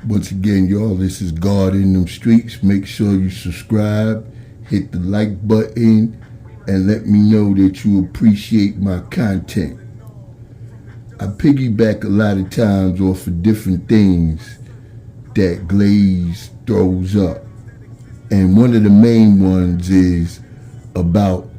Once again, y'all, this is God in them streets. Make sure you subscribe, hit the like button, and let me know that you appreciate my content. I piggyback a lot of times off of different things that Glaze throws up. And one of the main ones is about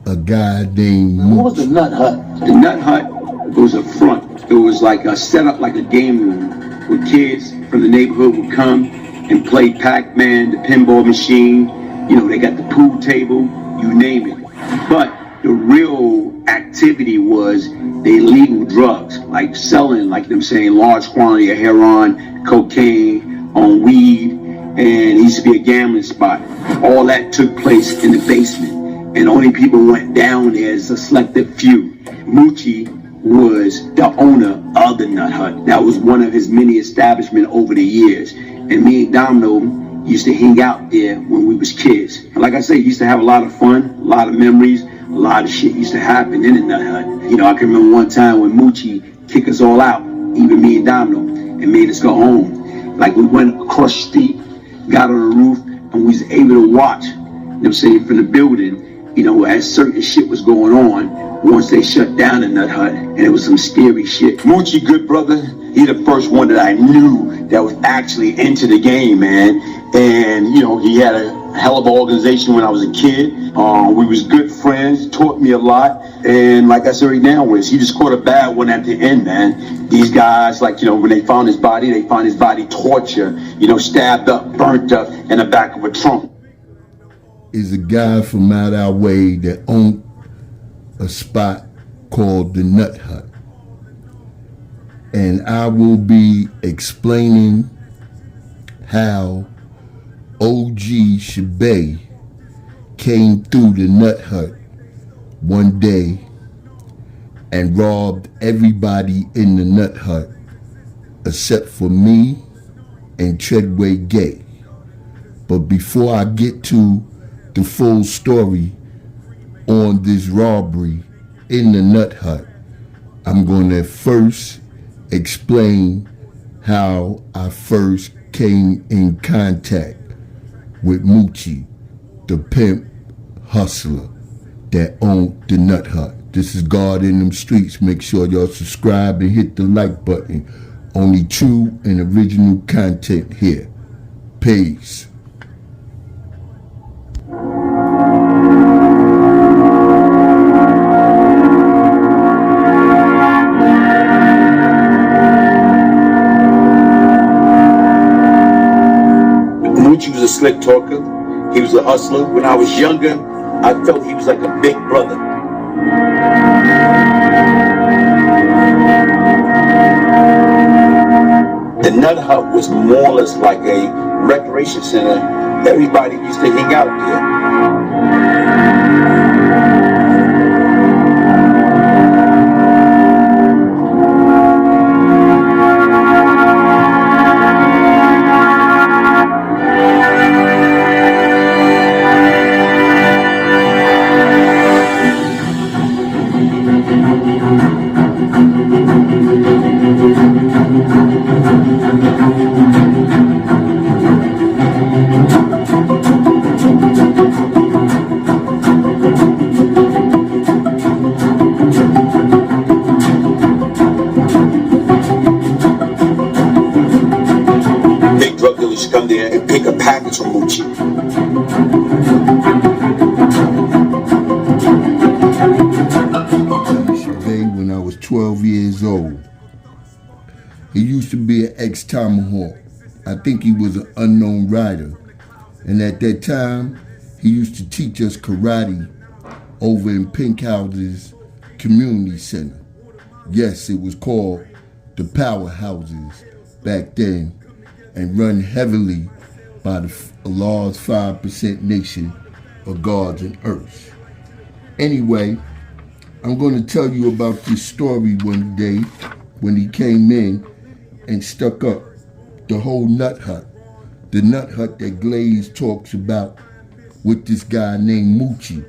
a guy named What was the Nut Hut? The Nut Hut was a front. It was like a set up like a game room where kids from the neighborhood would come and play Pac-Man, the pinball machine. You know, they got the pool table, you name it. But the real activity was the illegal drugs, like selling, like them saying, large quantity of heroin, cocaine, on weed, and it used to be a gambling spot. All that took place in the basement, and only people went down there as a selective few. Moochie was the owner of the Nut Hut. That was one of his many establishments over the years. And me and Domino used to hang out there when we was kids. And like I said, used to have a lot of fun, a lot of memories, a lot of shit used to happen in the Nut Hut. You know, I can remember one time when Moochie kicked us all out, even me and Domino, and made us go home. Like we went across the street, got on the roof, and we was able to watch, you know what I'm saying, from the building, you know, as certain shit was going on once they shut down the Nut Hut, and it was some scary shit. Moochie, good brother, he the first one that I knew that was actually into the game, man. And, you know, he had a hell of an organization when I was a kid. We was good friends, taught me a lot. And like I said right now, he just caught a bad one at the end, man. These guys, like, you know, when they found his body, tortured, you know, stabbed up, burnt up in the back of a trunk. Is a guy from out our way that owned a spot called the Nut Hut. And I will be explaining how OG Shabay came through the Nut Hut one day and robbed everybody in the Nut Hut except for me and Treadway Gay. But before I get to the full story on this robbery in the Nut Hut, I'm going to first explain how I first came in contact with Moochie, the pimp hustler that owned the Nut Hut. This is God in them streets. Make sure y'all subscribe and hit the like button. Only true and original content here. Peace. Moochie was a slick talker. He was a hustler. When I was younger, I felt he was like a big brother. The Nut Hut was more or less like a recreation center. Everybody used to hang out there. Come there and pick a package from Moochie. Shabay, when I was 12 years old, he used to be an ex-Tomahawk. I think he was an unknown rider. And at that time, he used to teach us karate over in Pink House's Community Center. Yes, it was called the Powerhouses back then, and run heavily by the Allah's 5% nation of gods and earth. Anyway, I'm going to tell you about this story one day when he came in and stuck up the whole Nut Hut. The Nut Hut that Glaze talks about with this guy named Moochie,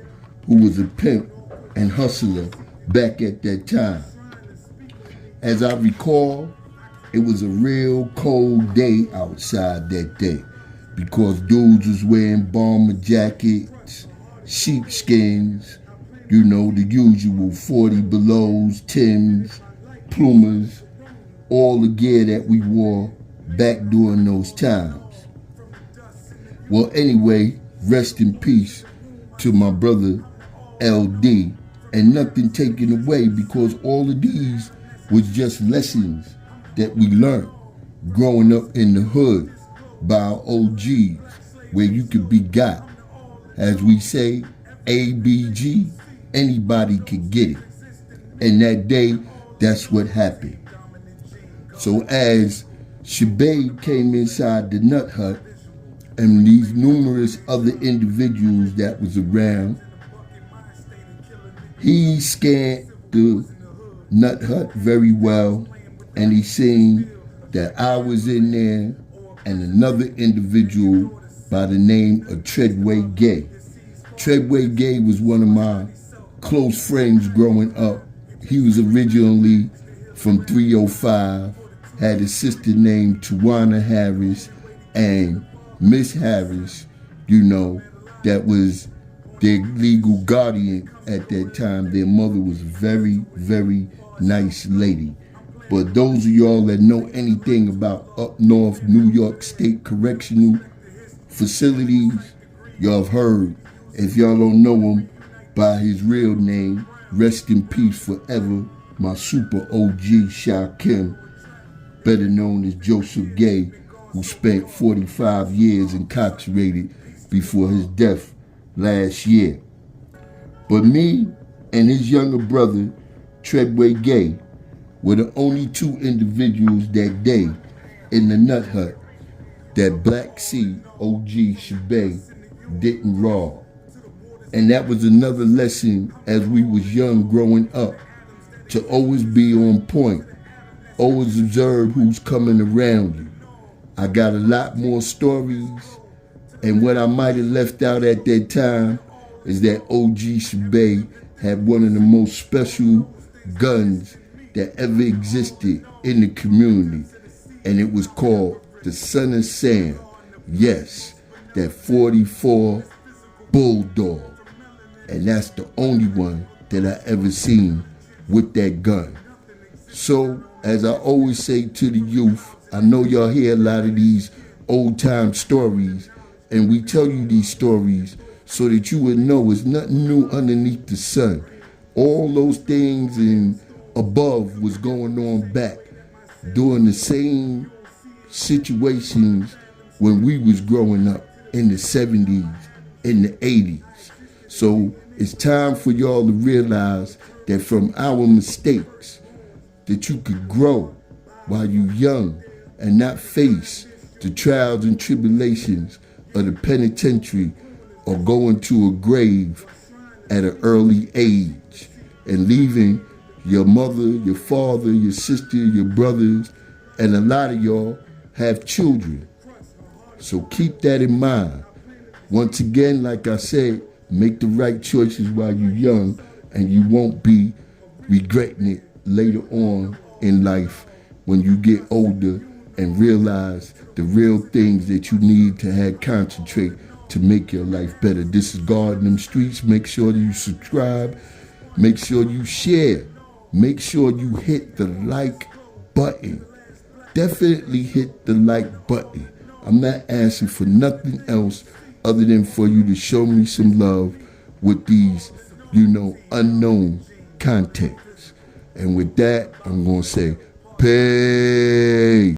who was a pimp and hustler back at that time. As I recall, It was a real cold day outside that day because dudes was wearing bomber jackets, sheepskins, the usual 40 belows, Tims, Plumas, all the gear that we wore back during those times. Well, anyway, rest in peace to my brother LD, and nothing taken away because all of these was just lessons that we learned growing up in the hood by our OGs, where you could be got. As we say, ABG, anybody could get it. And that day, that's what happened. So as Shabay came inside the nut hut, and these numerous other individuals that was around, he scanned the nut hut very well, and he seen that I was in there and another individual by the name of Treadway Gay. Treadway Gay was one of my close friends growing up. He was originally from 305, had a sister named Tawana Harris, and Miss Harris, that was their legal guardian at that time. Their mother was a very, very nice lady. But those of y'all that know anything about up north New York State Correctional Facilities, y'all have heard. If y'all don't know him by his real name, rest in peace forever, my super OG Sha Kim, better known as Joseph Gay, who spent 45 years incarcerated before his death last year. But me and his younger brother, Treadway Gay, were the only two individuals that day in the nut hut that Black Sea OG Shabay didn't rob. And that was another lesson as we was young growing up, to always be on point, always observe who's coming around you. I got a lot more stories, and what I might have left out at that time is that OG Shabay had one of the most special guns that ever existed in the community, and it was called the Son of Sam. Yes, that 44 Bulldog, and that's the only one that I ever seen with that gun. So, as I always say to the youth, I know y'all hear a lot of these old time stories, and we tell you these stories so that you would know it's nothing new underneath the sun. All those things and above was going on back during the same situations when we was growing up in the 70s, in the 80s. So it's time for y'all to realize that from our mistakes, that you could grow while you're young and not face the trials and tribulations of the penitentiary or going to a grave at an early age and leaving your mother, your father, your sister, your brothers, and a lot of y'all have children. So keep that in mind. Once again, like I said, make the right choices while you're young, and you won't be regretting it later on in life when you get older and realize the real things that you need to have concentrate to make your life better. This is God in them streets. Make sure that you subscribe. Make sure you share. Make sure you hit the like button. Definitely hit the like button. I'm not asking for nothing else other than for you to show me some love with these, unknown contexts. And with that, I'm going to say, peace.